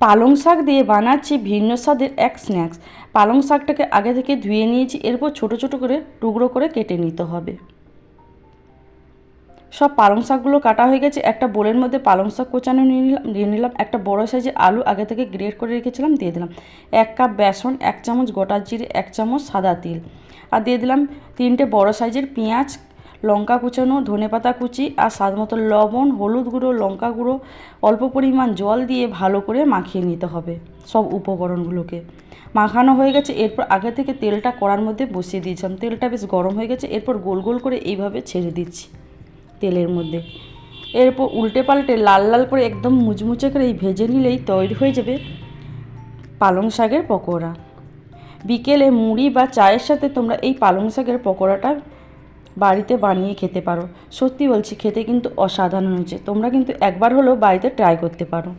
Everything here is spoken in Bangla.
পালং শাক দিয়ে বানাচ্ছি ভিন্ন স্বাদের এক স্ন্যাক্স। পালং শাকটাকে আগে থেকে ধুয়ে নিয়েছি, এরপর ছোট ছোট করে টুকরো করে কেটে নিতে হবে। সব পালং শাকগুলো কাটা হয়ে গেছে। একটা বোলের মধ্যে পালং শাক কোচানো নিয়ে নিলাম। একটা বড় সাইজের আলু আগে থেকে গ্রেট করে রেখেছিলাম দিয়ে দিলাম। 1 কাপ বেসন, 1 চামচ গোটা জিরে, 1 চামচ সাদা তিল, আর দিয়ে দিলাম 3টে বড় সাইজের পেঁয়াজ, লঙ্কা কুচানো, ধনেপাতা কুচি, আর স্বাদ মতো লবণ, হলুদ গুঁড়ো, লঙ্কা গুঁড়ো, অল্প পরিমাণ জল দিয়ে ভালো করে মাখিয়ে নিতে হবে সব উপকরণগুলোকে। মাখানো হয়ে গেছে, এরপর আগে থেকে তেলটা কড়ার মধ্যে বসিয়ে দিয়েছিলাম। তেলটা বেশ গরম হয়ে গেছে, এরপর গোল গোল করে এইভাবে ছেড়ে দিচ্ছি তেলের মধ্যে। এরপর উল্টে পাল্টে লাল লাল করে একদম মুচমুচে করে ভেজে নিলেই তৈরি হয়ে যাবে পালং শাকের পকোড়া। বিকেলে মুড়ি বা চায়ের সাথে তোমরা এই পালং শাকের পকোড়াটা বাড়িতে বানিয়ে খেতে পারো। সত্যি বলছি, খেতে কিন্তু অসাধারণ হয়েছে। তোমরা কিন্তু একবার হলেও বাড়িতে ট্রাই করতে পারো।